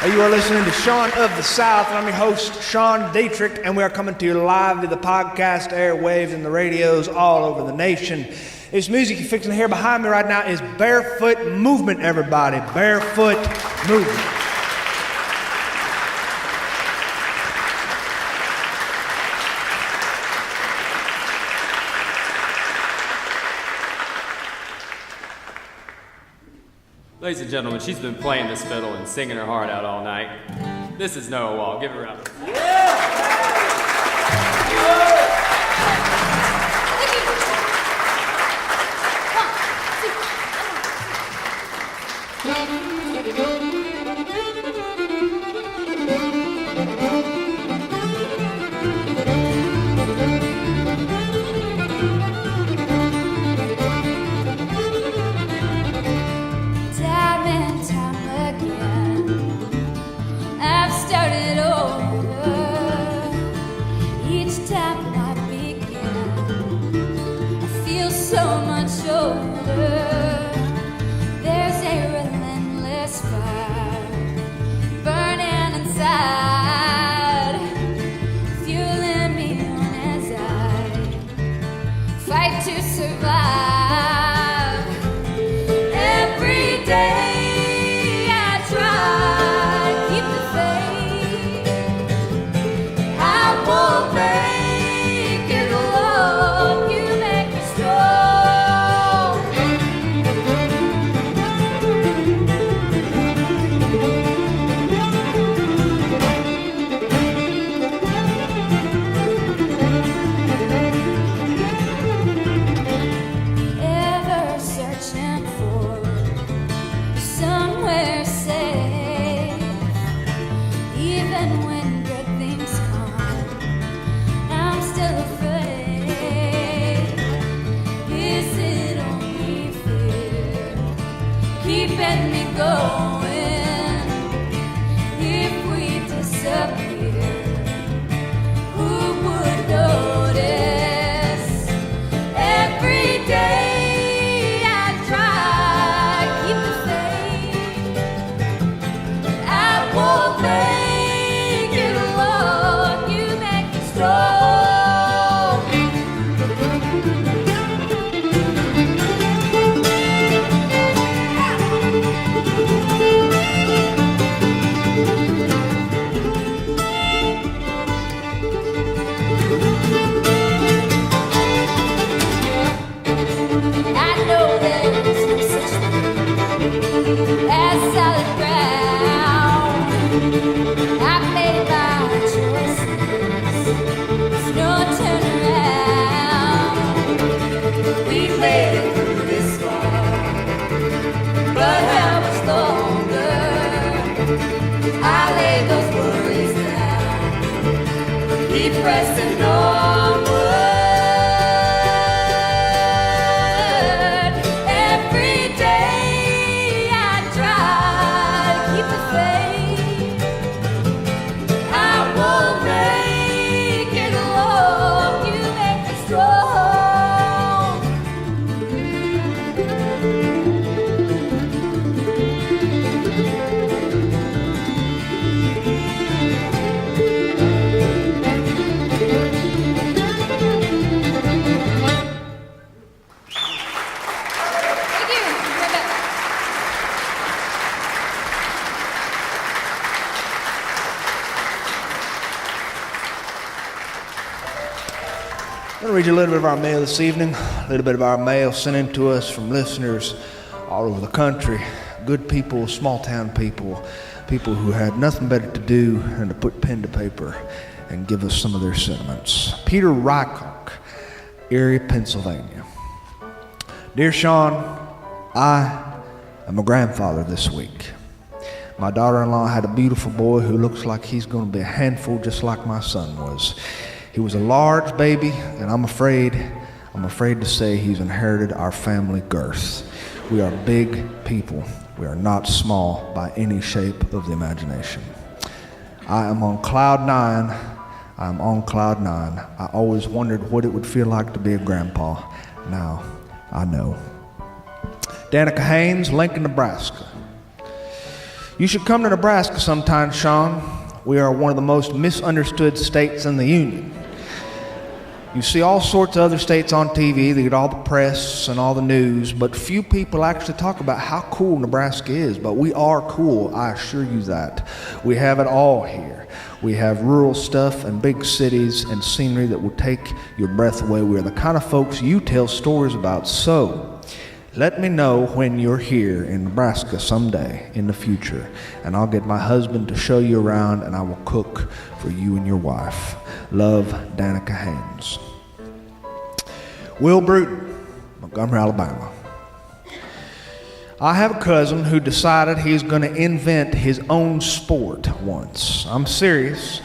You are listening to Sean of the South, and I'm your host, Sean Dietrich, and we are coming to you live to the podcast airwaves and the radios all over the nation. This music you're fixing to hear behind me right now is Barefoot Movement, everybody. Barefoot Movement. Ladies and gentlemen, she's been playing this fiddle and singing her heart out all night. This is Noah Wall. Give her a round. I'm going to read you a little bit of our mail this evening, a little bit of our mail sent in to us from listeners all over the country, good people, small-town people, people who had nothing better to do than to put pen to paper and give us some of their sentiments. Peter Rycock, Erie, Pennsylvania. Dear Sean, I am a grandfather this week. My daughter-in-law had a beautiful boy who looks like he's going to be a handful just like my son was. He was a large baby, and I'm afraid to say he's inherited our family girth. We are big people. We are not small by any shape of the imagination. I am on cloud nine. I always wondered what it would feel like to be a grandpa. Now, I know. Danica Haynes, Lincoln, Nebraska. You should come to Nebraska sometime, Sean. We are one of the most misunderstood states in the Union. You see all sorts of other states on TV, they get all the press and all the news, but few people actually talk about how cool Nebraska is. But we are cool, I assure you that. We have it all here. We have rural stuff and big cities and scenery that will take your breath away. We are the kind of folks you tell stories about. So, let me know when you're here in Nebraska someday in the future, and I'll get my husband to show you around, and I will cook for you and your wife. Love, Danica Haynes. Will Bruton, Montgomery, Alabama. I have a cousin who decided he's going to invent his own sport once. I'm serious.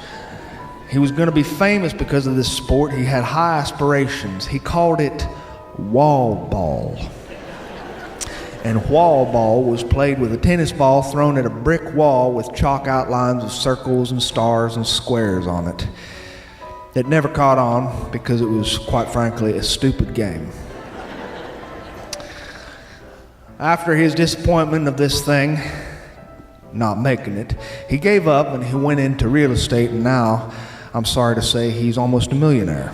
He was going to be famous because of this sport. He had high aspirations. He called it wall ball. And wall ball was played with a tennis ball thrown at a brick wall with chalk outlines of circles and stars and squares on it. It never caught on because it was, quite frankly, a stupid game. After his disappointment of this thing, not making it, he gave up and he went into real estate, and now, I'm sorry to say, he's almost a millionaire.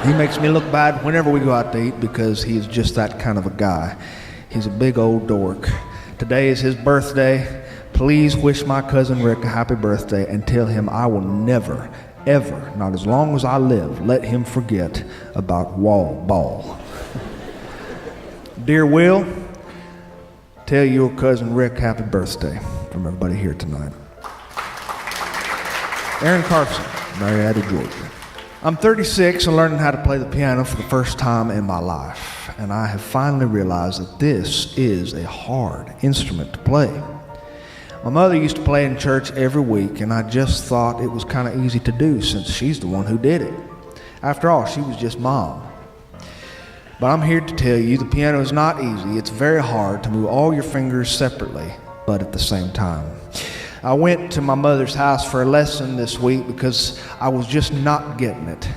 He makes me look bad whenever we go out to eat because he's just that kind of a guy. He's a big old dork. Today is his birthday. Please wish my cousin Rick a happy birthday and tell him I will never, ever, not as long as I live, let him forget about wall ball. Dear Will, tell your cousin Rick happy birthday from everybody here tonight. Aaron Carson, Marietta, Georgia. I'm 36 and learning how to play the piano for the first time in my life, and I have finally realized that this is a hard instrument to play. My mother used to play in church every week, and I just thought it was kind of easy to do since she's the one who did it. After all, she was just mom. But I'm here to tell you the piano is not easy. It's very hard to move all your fingers separately, but at the same time. I went to my mother's house for a lesson this week because I was just not getting it.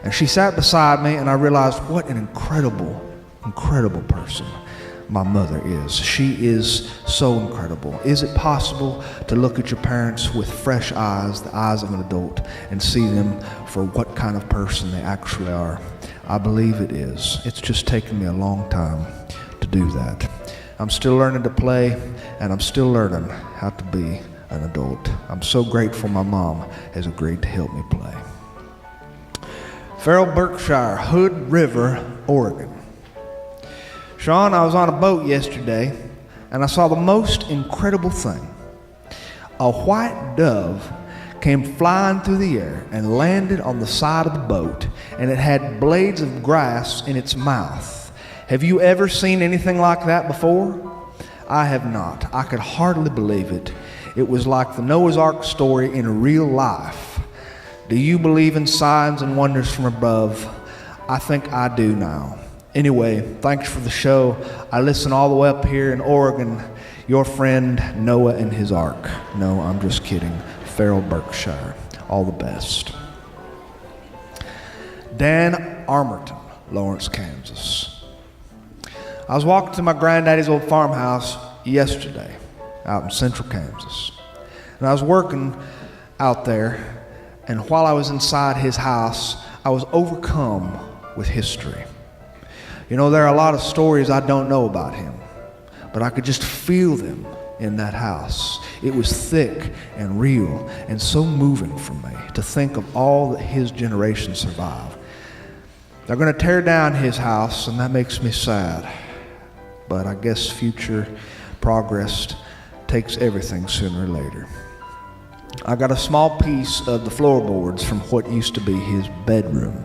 And she sat beside me, and I realized what an incredible, incredible person my mother is. She is so incredible. Is it possible to look at your parents with fresh eyes, the eyes of an adult, and see them for what kind of person they actually are? I believe it is. It's just taken me a long time to do that. I'm still learning to play, and I'm still learning how to be an adult. I'm so grateful my mom has agreed to help me play. Farrell, Berkshire, Hood River, Oregon. Sean, I was on a boat yesterday, and I saw the most incredible thing. A white dove came flying through the air and landed on the side of the boat, and it had blades of grass in its mouth. Have you ever seen anything like that before? I have not. I could hardly believe it. It was like the Noah's Ark story in real life. Do you believe in signs and wonders from above? I think I do now. Anyway, thanks for the show. I listen all the way up here in Oregon. Your friend Noah and his ark. No, I'm just kidding. Farrell, Berkshire. All the best. Dan Armerton, Lawrence, Kansas. I was walking to my granddaddy's old farmhouse yesterday out in central Kansas. And I was working out there, and while I was inside his house, I was overcome with history. You know, there are a lot of stories I don't know about him, but I could just feel them in that house. It was thick and real and so moving for me to think of all that his generation survived. They're going to tear down his house, and that makes me sad. But I guess future progress takes everything sooner or later. I got a small piece of the floorboards from what used to be his bedroom.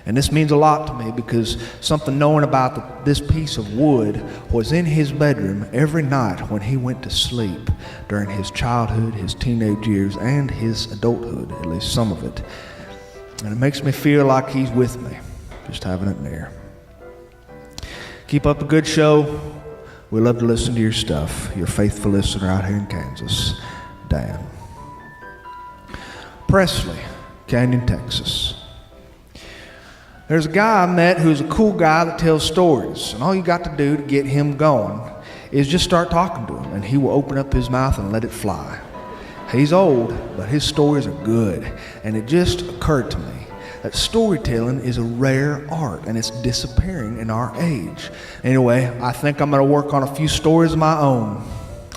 And this means a lot to me because something knowing about this piece of wood was in his bedroom every night when he went to sleep during his childhood, his teenage years, and his adulthood, at least some of it. And it makes me feel like he's with me, just having it near. Keep up the good show. We love to listen to your stuff. Your faithful listener out here in Kansas, Dan. Presley, Canyon, Texas. There's a guy I met who's a cool guy that tells stories, and all you got to do to get him going is just start talking to him, and he will open up his mouth and let it fly. He's old, but his stories are good. And it just occurred to me that storytelling is a rare art, and it's disappearing in our age. Anyway, I think I'm going to work on a few stories of my own,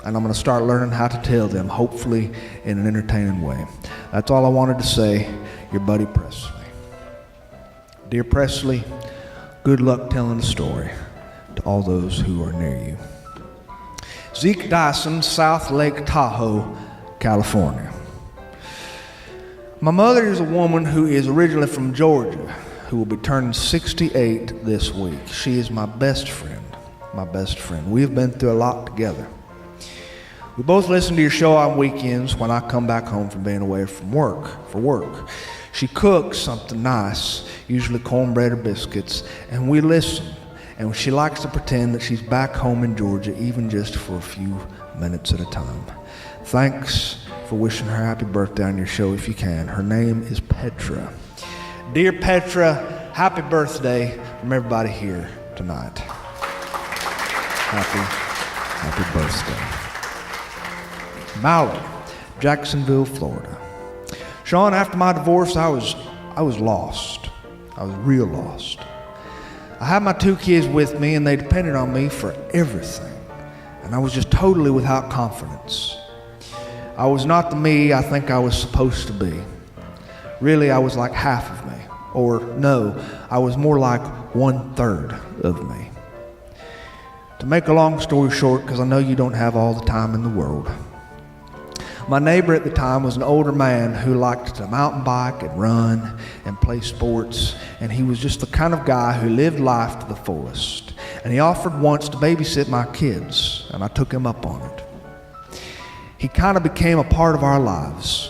and I'm going to start learning how to tell them, hopefully in an entertaining way. That's all I wanted to say. Your buddy Presley. Dear Presley, good luck telling the story to all those who are near you. Zeke Dyson, South Lake Tahoe, California. My mother is a woman who is originally from Georgia, who will be turning 68 this week. She is my best friend. We have been through a lot together. We both listen to your show on weekends when I come back home from being away from work, for work. She cooks something nice, usually cornbread or biscuits, and we listen. And she likes to pretend that she's back home in Georgia, even just for a few minutes at a time. Thanks for wishing her happy birthday on your show if you can. Her name is Petra. Dear Petra, happy birthday from everybody here tonight. Happy birthday. Mallory, Jacksonville, Florida. Sean, after my divorce, I was lost. I was real lost. I had my 2 kids with me, and they depended on me for everything. And I was just totally without confidence. I was not the me I think I was supposed to be. Really, I was like half of me. Or no, I was more like 1/3 of me. To make a long story short, because I know you don't have all the time in the world, my neighbor at the time was an older man who liked to mountain bike and run and play sports, and he was just the kind of guy who lived life to the fullest. And he offered once to babysit my kids, and I took him up on it. He kind of became a part of our lives.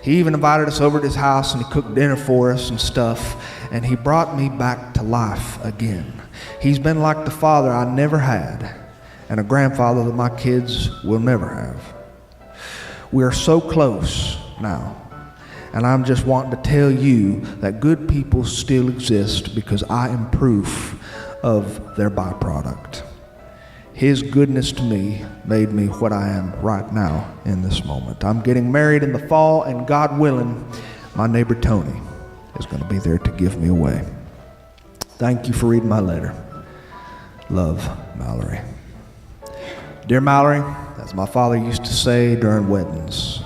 He even invited us over to his house, and he cooked dinner for us and stuff, and he brought me back to life again. He's been like the father I never had, and a grandfather that my kids will never have. We are so close now, and I'm just wanting to tell you that good people still exist because I am proof of their byproduct. His goodness to me made me what I am right now in this moment. I'm getting married in the fall, and God willing, my neighbor Tony is going to be there to give me away. Thank you for reading my letter. Love, Mallory. Dear Mallory, as my father used to say during weddings,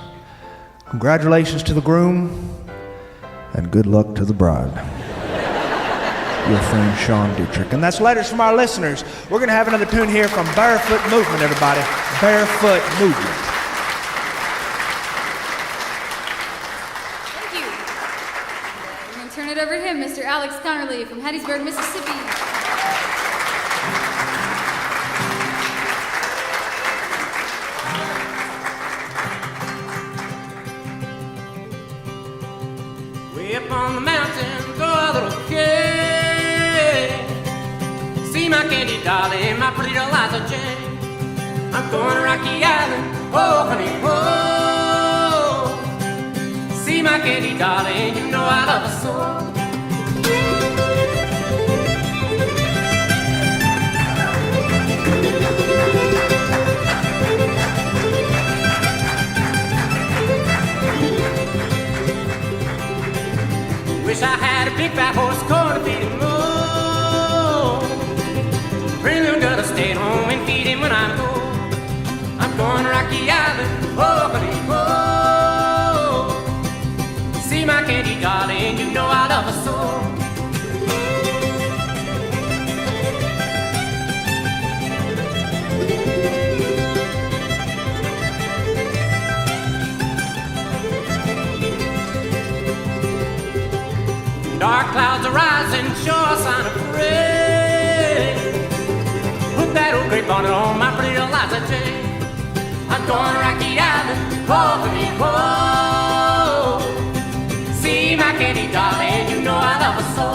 congratulations to the groom and good luck to the bride. Your friend Sean Dietrich. And that's letters from our listeners. We're going to have another tune here from Barefoot Movement, everybody. Barefoot Movement. Thank you. We're going to turn it over to him, Mr. Alex Connerly from Hattiesburg, Mississippi. Way up on the mountain, go a little kid. See my candy darling, my pretty Eliza Jane. I'm going to Rocky Island, oh honey, oh. See my candy darling, you know I love her so. Wish I had a big fat horse, corn to feed him more. Pretty little girl to stay at home and feed him when I'm gone. I'm going to Rocky Island, oh honey, oh. See my candy darling, you know I love her so. Dark clouds are rising, sure a sign of rain. Put that old grape bonnet on my pretty Eliza Jane. I'm going to Rocky Island, oh honey, oh. See my candy darling, you know I love her so.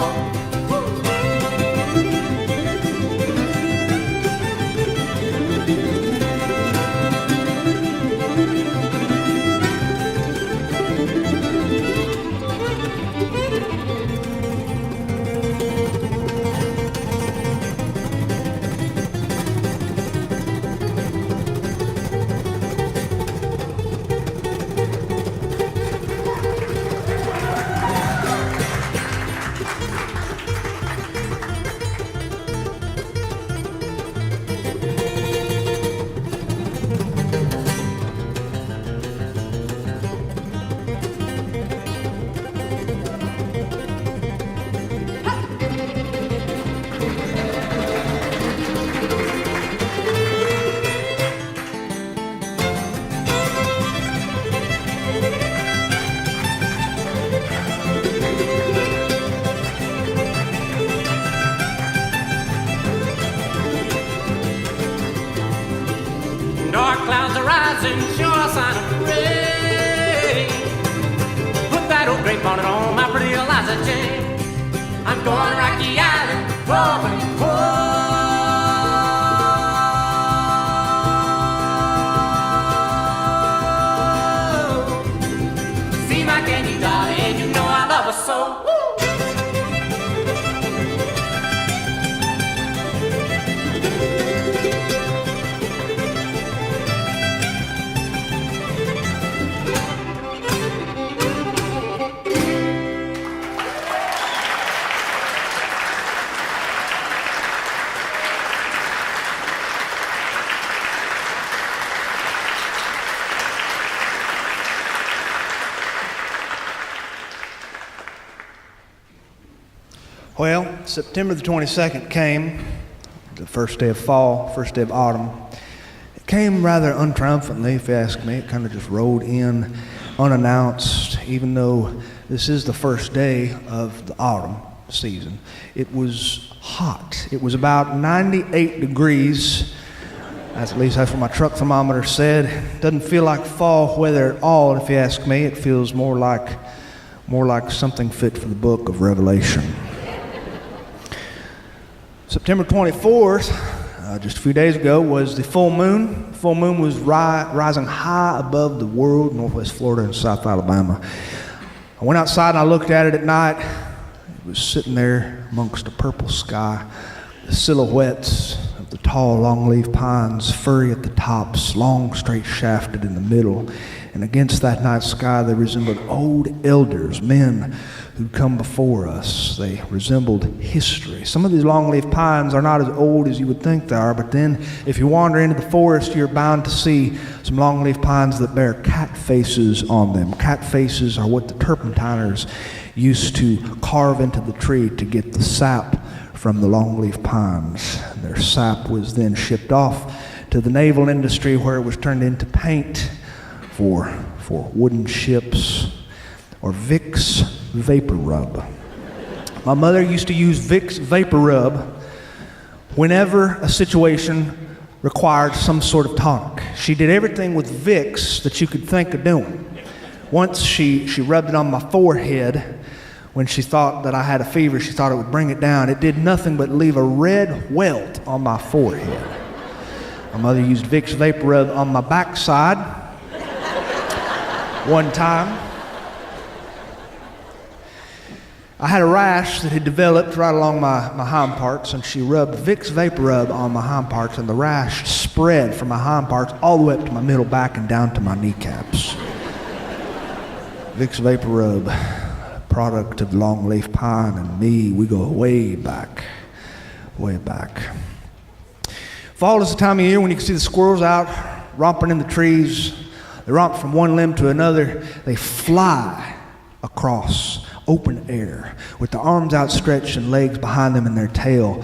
gray bonnet on my pretty Eliza Jane. I'm going to Rocky Island, home, home. See my candy dolly, and you know I love her so. Well, September the 22nd came, the first day of fall, first day of autumn. It came rather untriumphantly, if you ask me. It kind of just rolled in unannounced, even though this is the first day of the autumn season. It was hot. It was about 98 degrees. At least that's what my truck thermometer said. Doesn't feel like fall weather at all, if you ask me. It feels more like something fit for the book of Revelation. September 24th, just a few days ago, was the full moon. The full moon was rising high above the world, northwest Florida and South Alabama. I went outside and I looked at it at night. It was sitting there amongst a purple sky, the silhouettes of the tall longleaf pines, furry at the tops, long straight shafted in the middle. And against that night sky, they resembled old elders, men who'd come before us. They resembled history. Some of these longleaf pines are not as old as you would think they are, but then if you wander into the forest, you're bound to see some longleaf pines that bear cat faces on them. Cat faces are what the turpentiners used to carve into the tree to get the sap from the longleaf pines. Their sap was then shipped off to the naval industry, where it was turned into paint for wooden ships, or Vicks Vapor Rub. My mother used to use Vicks Vapor Rub whenever a situation required some sort of tonic. She did everything with Vicks that you could think of doing. Once she rubbed it on my forehead when she thought that I had a fever. She thought it would bring it down. It did nothing but leave a red welt on my forehead. My mother used Vicks Vapor Rub on my backside one time. I had a rash that had developed right along my hind parts, and she rubbed Vicks Vapor Rub on my hind parts, and the rash spread from my hind parts all the way up to my middle back and down to my kneecaps. Vicks Vapor Rub, product of longleaf pine and me, we go way back, way back. Fall is the time of year when you can see the squirrels out romping in the trees. They romp from one limb to another. They fly across open air with their arms outstretched and legs behind them and their tail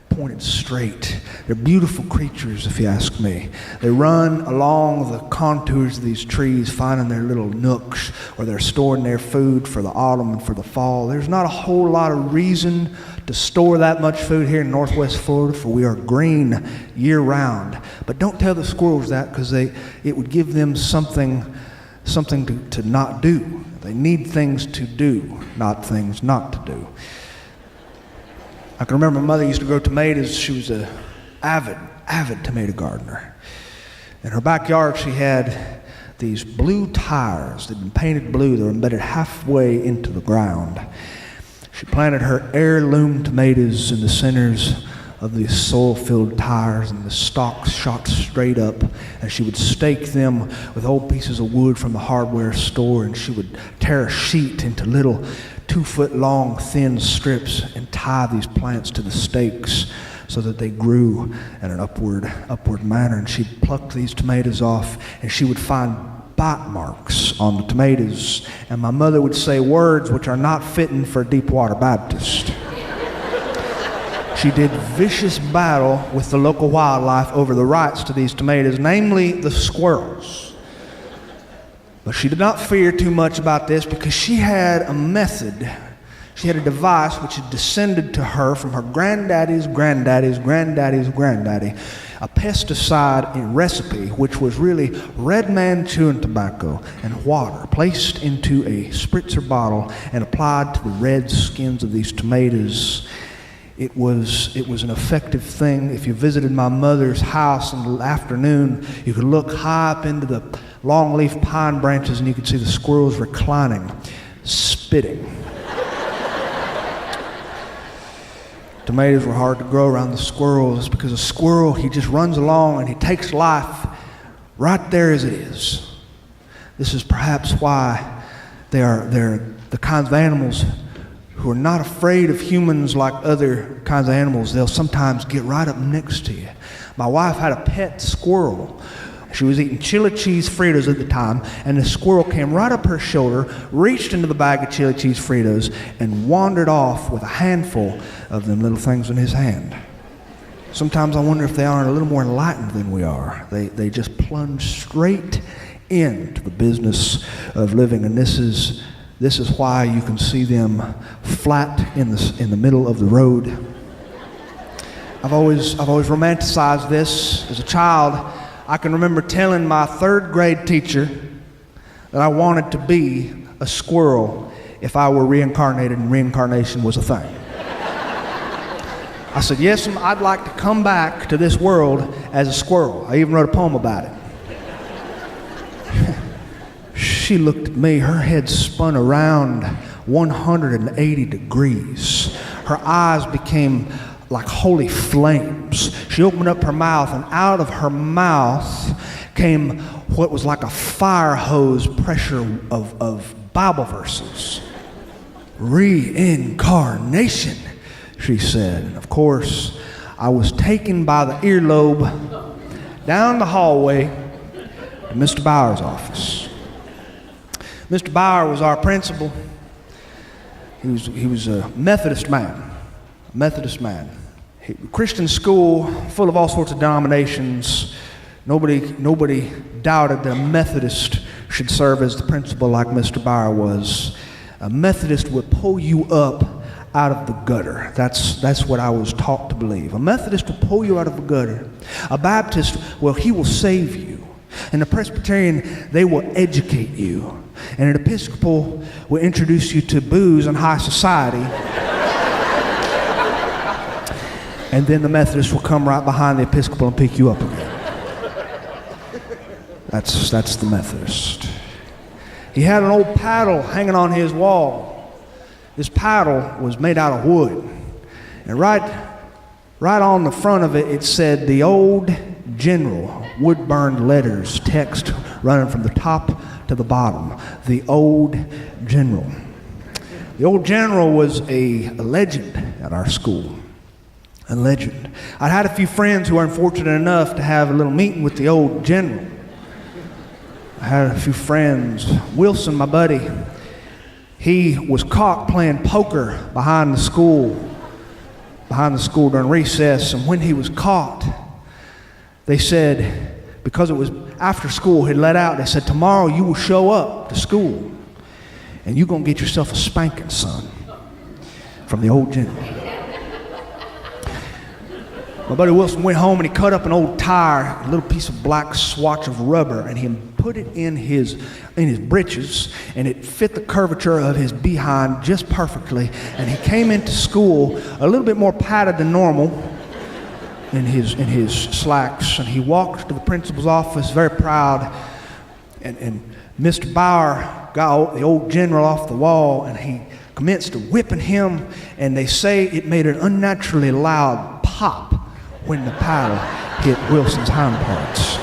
pointed straight. They're beautiful creatures, if you ask me. They run along the contours of these trees, finding their little nooks where they're storing their food for the autumn and for the fall. There's not a whole lot of reason to store that much food here in northwest Florida, for we are green year-round. But don't tell the squirrels that, because it would give them something to not do. They need things to do, not things not to do. I can remember my mother used to grow tomatoes. She was an avid tomato gardener. In her backyard, she had these blue tires. They'd been painted blue. They were embedded halfway into the ground. She planted her heirloom tomatoes in the centers of these soil-filled tires, and the stalks shot straight up, and she would stake them with old pieces of wood from the hardware store, and she would tear a sheet into little 2-foot-long thin strips and tie these plants to the stakes so that they grew in an upward manner. And she'd pluck these tomatoes off, and she would find bite marks on the tomatoes, and my mother would say words which are not fitting for a Deepwater Baptist. She did vicious battle with the local wildlife over the rights to these tomatoes, namely the squirrels. But she did not fear too much about this, because she had a method. She had a device which had descended to her from her granddaddy's granddaddy's granddaddy's granddaddy. a pesticide recipe, which was really red man chewing tobacco and water placed into a spritzer bottle and applied to the red skins of these tomatoes. It was an effective thing. If you visited my mother's house in the afternoon, you could look high up into the longleaf pine branches and you could see the squirrels reclining, spitting. Tomatoes were hard to grow around the squirrels because a squirrel, he just runs along and he takes life right there as it is. This is perhaps why they're the kinds of animals who are not afraid of humans like other kinds of animals. They'll sometimes get right up next to you. My wife had a pet squirrel. She was eating chili cheese Fritos at the time, and the squirrel came right up her shoulder, reached into the bag of chili cheese Fritos, and wandered off with a handful of them little things in his hand. Sometimes I wonder if they aren't a little more enlightened than we are. They just plunge straight into the business of living, and this is why you can see them flat in the middle of the road. I've always romanticized this. As a child, I can remember telling my third grade teacher that I wanted to be a squirrel if I were reincarnated and reincarnation was a thing. I said, yes, I'd like to come back to this world as a squirrel. I even wrote a poem about it. She looked at me, her head spun around 180 degrees. Her eyes became like holy flames. She opened up her mouth, and out of her mouth came what was like a fire hose pressure of Bible verses. Reincarnation, she said. And of course, I was taken by the earlobe down the hallway to Mr. Bauer's office. Mr. Bauer was our principal. He was a Methodist man. Christian school, full of all sorts of denominations. Nobody doubted that a Methodist should serve as the principal like Mr. Bauer was. A Methodist would pull you up out of the gutter. That's what I was taught to believe. A Methodist will pull you out of the gutter. A Baptist, well, he will save you. And a Presbyterian, they will educate you. And an Episcopal will introduce you to booze and high society. And then the Methodist will come right behind the Episcopal and pick you up again. That's the Methodist. He had an old paddle hanging on his wall. This paddle was made out of wood. And right on the front of it, it said, "The Old General," wood-burned letters, text running from the top to the bottom. The Old General. The Old General was a legend at our school. A legend. I had a few friends who were unfortunate enough to have a little meeting with the Old General. I had a few friends. Wilson, my buddy, he was caught playing poker behind the school during recess, and when he was caught, they said, because it was after school had let out, they said, tomorrow you will show up to school and you're going to get yourself a spanking, son, from the Old General. My buddy Wilson went home and he cut up an old tire, a little piece of black swatch of rubber, and he put it in his britches, and it fit the curvature of his behind just perfectly. And he came into school a little bit more padded than normal in his slacks, and he walked to the principal's office very proud. And Mr. Bauer got the Old General off the wall, and he commenced whipping him, and they say it made an unnaturally loud pop when the paddle hit Wilson's hind parts.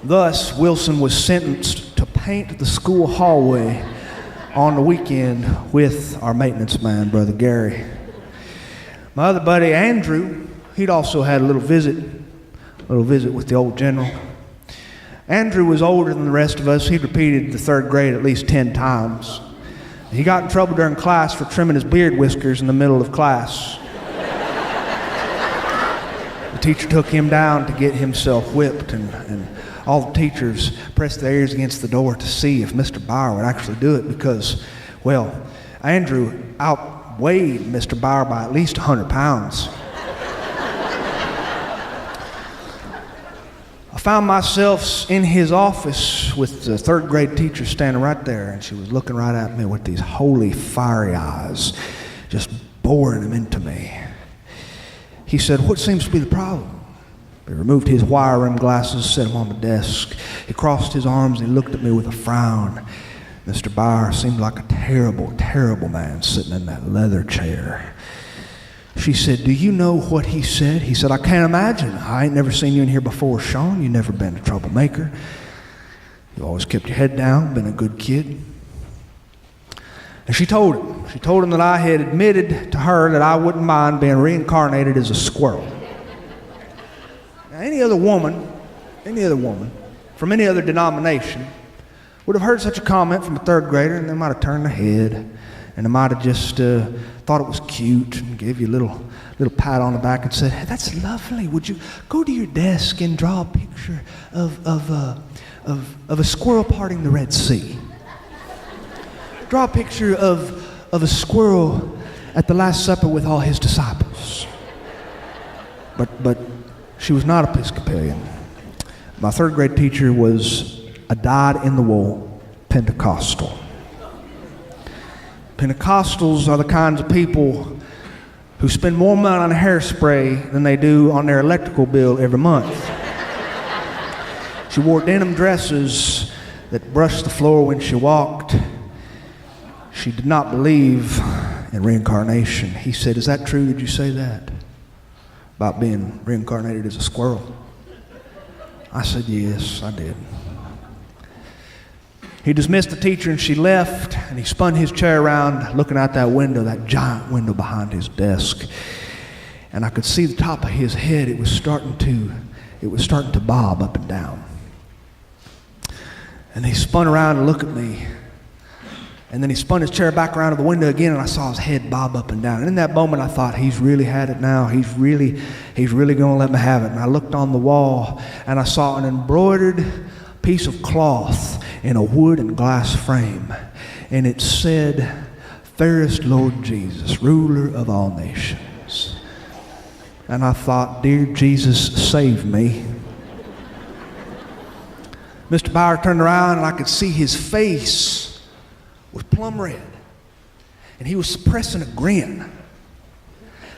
Thus, Wilson was sentenced to paint the school hallway on the weekend with our maintenance man, Brother Gary. My other buddy, Andrew, he'd also had a little visit with the Old General. Andrew was older than the rest of us. He'd repeated the third grade at least 10 times. He got in trouble during class for trimming his beard whiskers in the middle of class. The teacher took him down to get himself whipped, and all the teachers pressed their ears against the door to see if Mr. Bauer would actually do it because, well, Andrew outweighed Mr. Bauer by at least 100 pounds. found myself in his office with the third grade teacher standing right there, and she was looking right at me with these holy, fiery eyes, just boring them into me. He said, "What seems to be the problem?" He removed his wire-rimmed glasses, set them on the desk. He crossed his arms and he looked at me with a frown. Mr. Bauer seemed like a terrible, terrible man sitting in that leather chair. She said, "Do you know what he said?" He said, "I can't imagine. I ain't never seen you in here before, Sean. You never been a troublemaker. You always kept your head down, been a good kid." And she told him that I had admitted to her that I wouldn't mind being reincarnated as a squirrel. Now, any other woman from any other denomination would have heard such a comment from a third grader, and they might have turned their head, and they might have just thought it was cute and gave you a little pat on the back and said, "Hey, that's lovely. Would you go to your desk and draw a picture of a squirrel parting the Red Sea? Draw a picture of a squirrel at the Last Supper with all his disciples." But she was not Episcopalian. My third grade teacher was a dyed-in-the-wool Pentecostal. Pentecostals are the kinds of people who spend more money on hairspray than they do on their electrical bill every month. She wore denim dresses that brushed the floor when she walked. She did not believe in reincarnation. He said, "Is that true? Did you say that? About being reincarnated as a squirrel?" I said, "Yes, I did." He dismissed the teacher and she left, and he spun his chair around looking out that window, that giant window behind his desk. And I could see the top of his head. It was starting to bob up and down. And he spun around and looked at me. And then he spun his chair back around to the window again, and I saw his head bob up and down. And in that moment I thought, he's really had it now. He's really going to let me have it. And I looked on the wall and I saw an embroidered piece of cloth in a wood and glass frame. And it said, "Fairest Lord Jesus, ruler of all nations." And I thought, dear Jesus, save me. Mr. Bauer turned around and I could see his face was plum red. And he was suppressing a grin.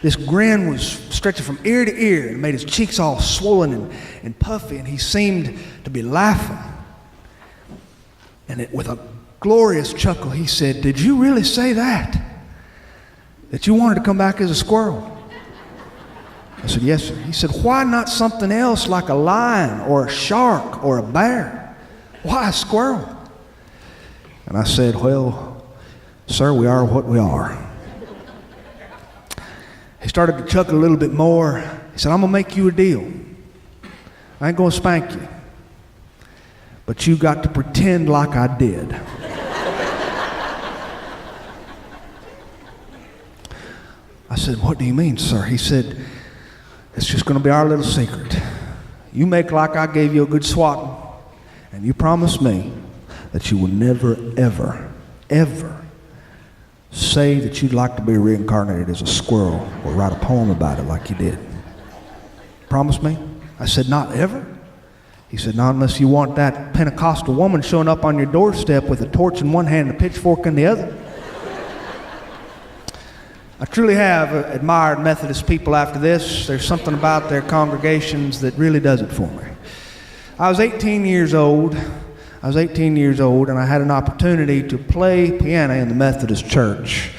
This grin was stretching from ear to ear and made his cheeks all swollen and puffy, and he seemed to be laughing. And with a glorious chuckle, he said, "Did you really say that? That you wanted to come back as a squirrel?" I said, "Yes, sir." He said, "Why not something else like a lion or a shark or a bear? Why a squirrel?" And I said, "Well, sir, we are what we are." He started to chuckle a little bit more. He said, "I'm going to make you a deal. I ain't going to spank you. But you got to pretend like I did." I said, "What do you mean, sir?" He said, "It's just going to be our little secret. You make like I gave you a good swatting, and you promise me that you will never, ever, ever say that you'd like to be reincarnated as a squirrel or write a poem about it like you did. Promise me?" I said, "Not ever?" He said, "Not unless you want that Pentecostal woman showing up on your doorstep with a torch in one hand and a pitchfork in the other." I truly have admired Methodist people after this. There's something about their congregations that really does it for me. I was 18 years old, and I had an opportunity to play piano in the Methodist church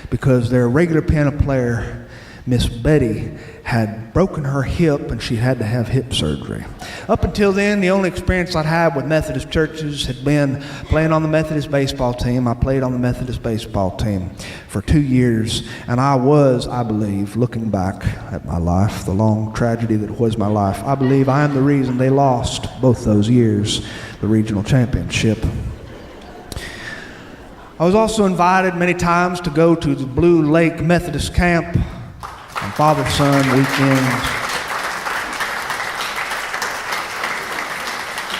because their regular piano player, Miss Betty, had broken her hip and she had to have hip surgery. Up until then, the only experience I'd had with Methodist churches had been playing on the Methodist baseball team. I played on the Methodist baseball team for 2 years, and I was, I believe, looking back at my life, the long tragedy that was my life, I believe I am the reason they lost both those years the regional championship. I was also invited many times to go to the Blue Lake Methodist camp on father-son weekends.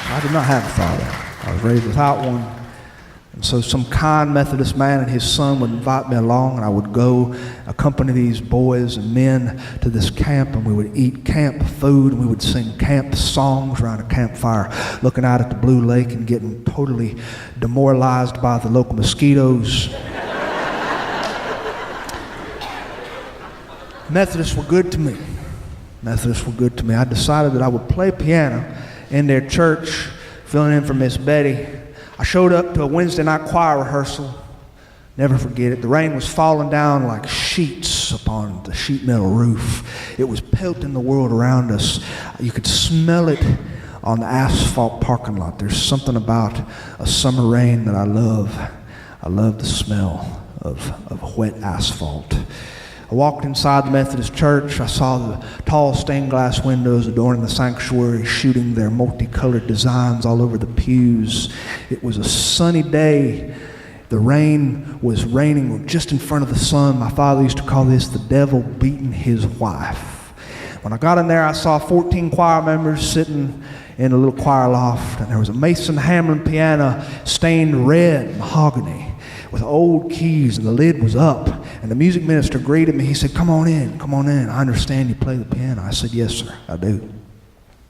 I did not have a father. I was raised without one. And so some kind Methodist man and his son would invite me along, and I would go accompany these boys and men to this camp, and we would eat camp food, and we would sing camp songs around a campfire, looking out at the blue lake and getting totally demoralized by the local mosquitoes. Methodists were good to me. Methodists were good to me. I decided that I would play piano in their church, filling in for Miss Betty. I showed up to a Wednesday night choir rehearsal. Never forget it. The rain was falling down like sheets upon the sheet metal roof. It was pelting the world around us. You could smell it on the asphalt parking lot. There's something about a summer rain that I love. I love the smell of wet asphalt. I walked inside the Methodist church. I saw the tall stained glass windows adorning the sanctuary, shooting their multicolored designs all over the pews. It was a sunny day. The rain was raining just in front of the sun. My father used to call this the devil beating his wife. When I got in there, I saw 14 choir members sitting in a little choir loft, and there was a Mason Hamlin piano stained red mahogany with old keys, and the lid was up. And the music minister greeted me. He said, come on in. I understand you play the piano. I said, yes, sir, I do.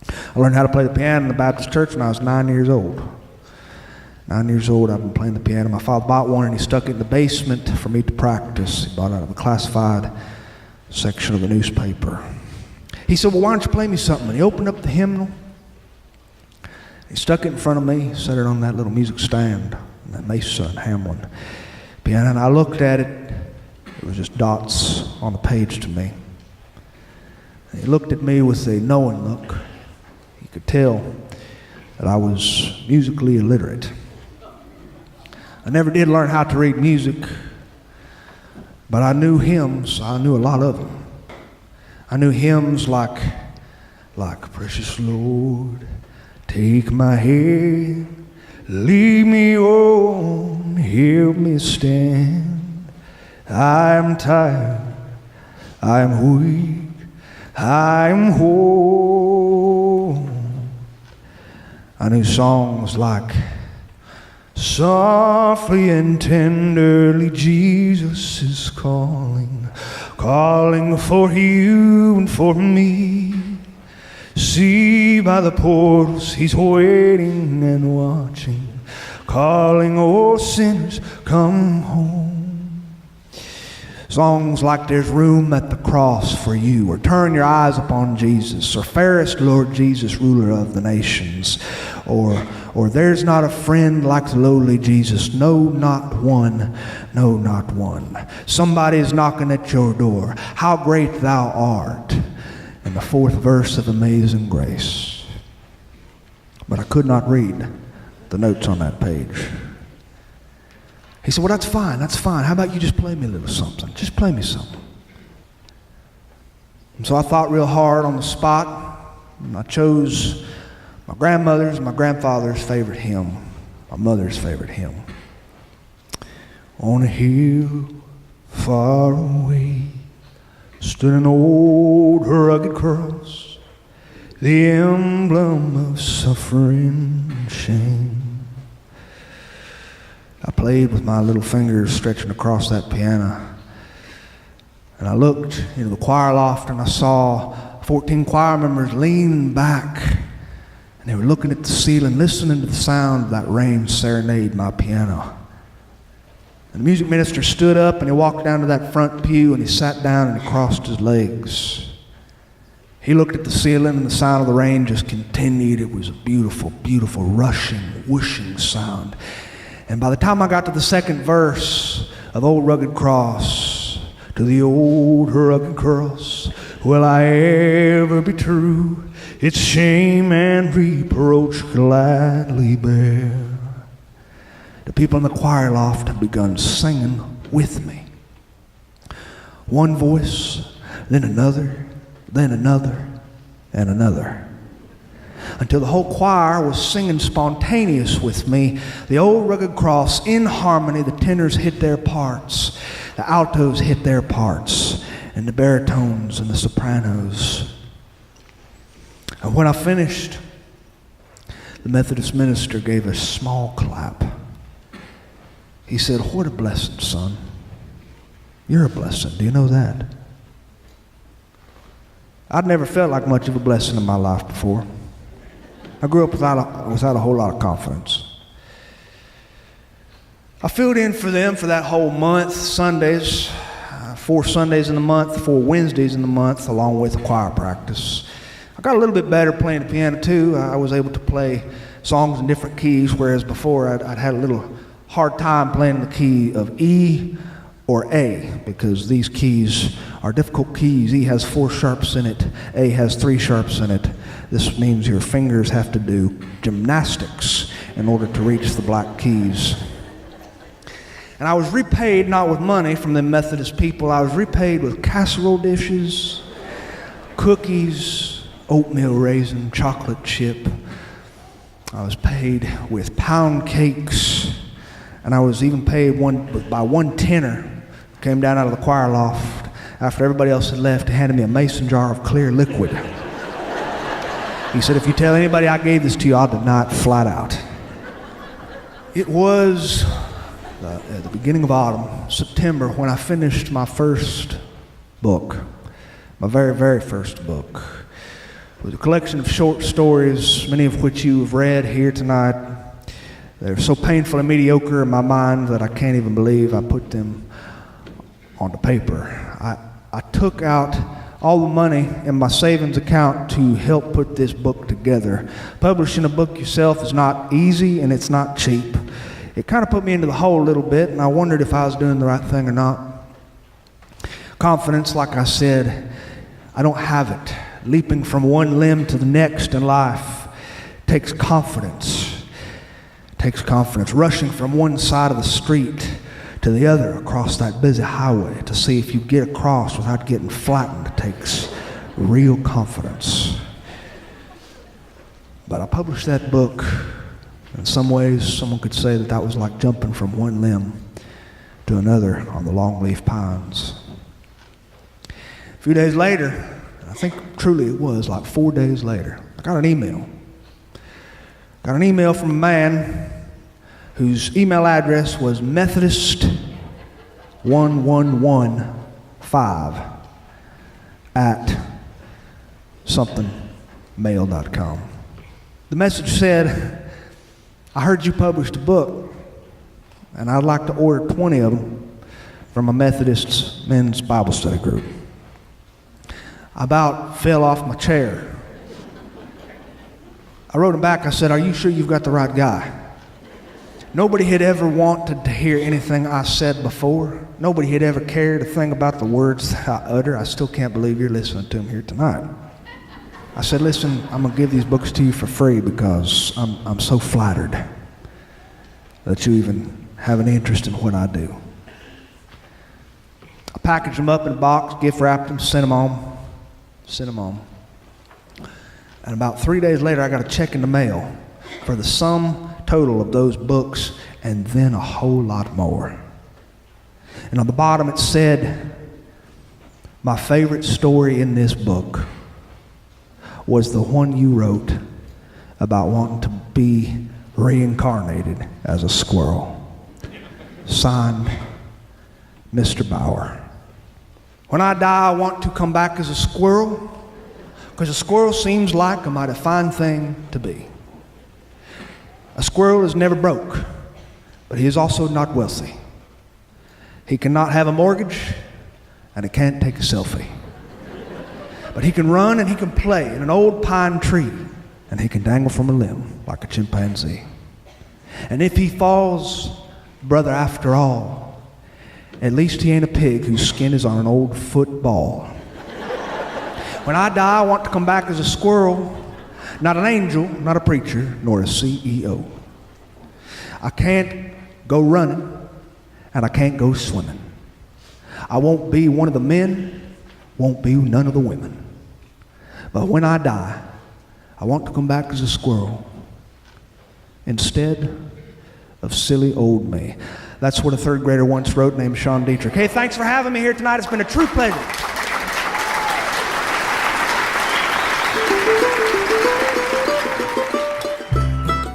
I learned how to play the piano in the Baptist church when I was 9 years old. 9 years old, I've been playing the piano. My father bought one, and he stuck it in the basement for me to practice. He bought it out of a classified section of the newspaper. He said, well, why don't you play me something? And he opened up the hymnal. He stuck it in front of me, set it on that little music stand, that Mason Hamlin piano, and I looked at it. It was just dots on the page to me. And he looked at me with a knowing look. He could tell that I was musically illiterate. I never did learn how to read music, but I knew hymns. I knew a lot of them. I knew hymns like Precious Lord, take my hand, lead me on, help me stand. I'm tired, I'm weak, I'm whole. I knew songs like softly and tenderly Jesus is calling, calling for you and for me. See by the portals he's waiting and watching, calling, oh sinners, come home. Songs like There's Room at the Cross for You, or Turn Your Eyes Upon Jesus, or Fairest Lord Jesus, Ruler of the Nations, or There's Not a Friend Like the Lowly Jesus, No, Not One, No, Not One. Somebody's knocking at your door, How Great Thou Art, and the fourth verse of Amazing Grace. But I could not read the notes on that page. He said, well, that's fine. How about you just play me a little something? Just play me something. And so I thought real hard on the spot, and I chose my grandmother's and my grandfather's favorite hymn, my mother's favorite hymn. On a hill far away stood an old rugged cross, the emblem of suffering and shame. I played with my little fingers stretching across that piano. And I looked into the choir loft, and I saw 14 choir members leaning back. And they were looking at the ceiling, listening to the sound of that rain serenade my piano. And the music minister stood up, and he walked down to that front pew, and he sat down, and he crossed his legs. He looked at the ceiling, and the sound of the rain just continued. It was a beautiful, beautiful, rushing, whooshing sound. And by the time I got to the second verse of Old Rugged Cross, to the old rugged cross, will I ever be true? Its shame and reproach gladly bear. The people in the choir loft had begun singing with me. One voice, then another, and another. Until the whole choir was singing spontaneous with me. The old rugged cross in harmony. The tenors hit their parts, the altos hit their parts, and the baritones and the sopranos. And when I finished, the Methodist minister gave a small clap. He said, "What a blessing, son. You're a blessing. Do you know that?" I'd never felt like much of a blessing in my life before. I grew up without a whole lot of confidence. I filled in for them for that whole month, Sundays, 4 Sundays in the month, 4 Wednesdays in the month, along with choir practice. I got a little bit better playing the piano too. I was able to play songs in different keys, whereas before I'd had a little hard time playing the key of E or A, because these keys are difficult keys. E has 4 sharps in it, A has 3 sharps in it. This means your fingers have to do gymnastics in order to reach the black keys. And I was repaid not with money from the Methodist people. I was repaid with casserole dishes, cookies, oatmeal raisin, chocolate chip. I was paid with pound cakes, and I was even paid by one tenor. Came down out of the choir loft after everybody else had left and handed me a mason jar of clear liquid. He said, "If you tell anybody I gave this to you, I'll deny it flat out." It was at the beginning of autumn, September, when I finished my first book, my very, very first book. It was a collection of short stories, many of which you have read here tonight. They're so painful and mediocre in my mind that I can't even believe I put them on the paper. I took out all the money in my savings account to help put this book together. Publishing a book yourself is not easy and it's not cheap. It kind of put me into the hole a little bit, and I wondered if I was doing the right thing or not. Confidence, like I said, I don't have it. Leaping from one limb to the next in life takes confidence. It takes confidence. Rushing from one side of the street to the other across that busy highway to see if you get across without getting flattened takes real confidence. But I published that book. In some ways, someone could say that was like jumping from one limb to another on the longleaf pines. A few days later, I think truly it was like 4 days later, I got an email. Got an email from a man whose email address was Methodist 1115 at somethingmail.com. The message said, "I heard you published a book, and I'd like to order 20 of them from a Methodist men's Bible study group." I about fell off my chair. I wrote him back. I said, "Are you sure you've got the right guy?" Nobody had ever wanted to hear anything I said before. Nobody had ever cared a thing about the words that I utter. I still can't believe you're listening to them here tonight. I said, "Listen, I'm going to give these books to you for free because I'm so flattered that you even have an interest in what I do." I packaged them up in a box, gift wrapped them, sent them home. And about 3 days later, I got a check in the mail for the sum total of those books and then a whole lot more. And on the bottom it said, "My favorite story in this book was the one you wrote about wanting to be reincarnated as a squirrel. Signed, Mr. Bauer." When I die, I want to come back as a squirrel, because a squirrel seems like a mighty fine thing to be. A squirrel is never broke, but he is also not wealthy. He cannot have a mortgage, and he can't take a selfie. But he can run and he can play in an old pine tree, and he can dangle from a limb like a chimpanzee. And if he falls, brother, after all, at least he ain't a pig whose skin is on an old football. When I die, I want to come back as a squirrel, not an angel, not a preacher, nor a CEO. I can't go running, and I can't go swimming. I won't be one of the men, won't be none of the women. But when I die, I want to come back as a squirrel instead of silly old me. That's what a third grader once wrote named Sean Dietrich. Hey, thanks for having me here tonight. It's been a true pleasure.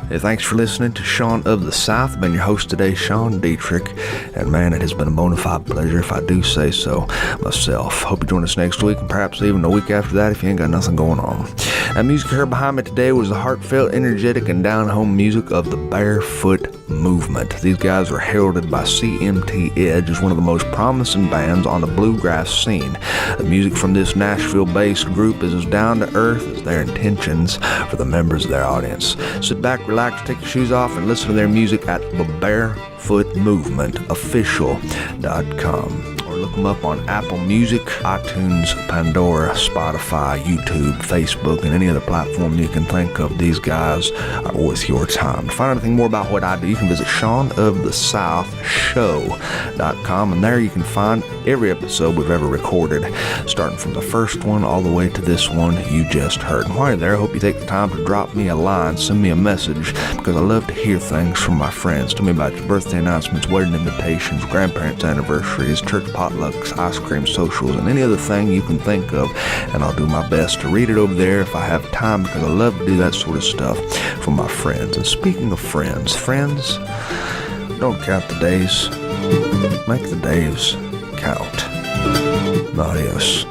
Hey, thanks for listening to Sean of the South. I've been your host today, Sean Dietrich. And man, it has been a bona fide pleasure, if I do say so myself. Hope you join us next week and perhaps even a week after that if you ain't got nothing going on. That music you heard behind me today was the heartfelt, energetic, and down-home music of the Barefoot Movement. These guys are heralded by CMT Edge as one of the most promising bands on the bluegrass scene. The music from this Nashville-based group is as down-to-earth as their intentions for the members of their audience. Sit back, relax, take your shoes off, and listen to their music at the Barefoot Movement Official.com. Look them up on Apple Music, iTunes, Pandora, Spotify, YouTube, Facebook, and any other platform you can think of. These guys are worth your time. To find out anything more about what I do, you can visit SeanoftheSouthShow.com, and there you can find every episode we've ever recorded, starting from the first one all the way to this one you just heard. And while you're there, I hope you take the time to drop me a line, send me a message, because I love to hear things from my friends. Tell me about your birthday announcements, wedding invitations, grandparents' anniversaries, church potlucks, ice cream socials, and any other thing you can think of, and I'll do my best to read it over there if I have time, because I love to do that sort of stuff for my friends. And speaking of friends, don't count the days, make the days count. Adios.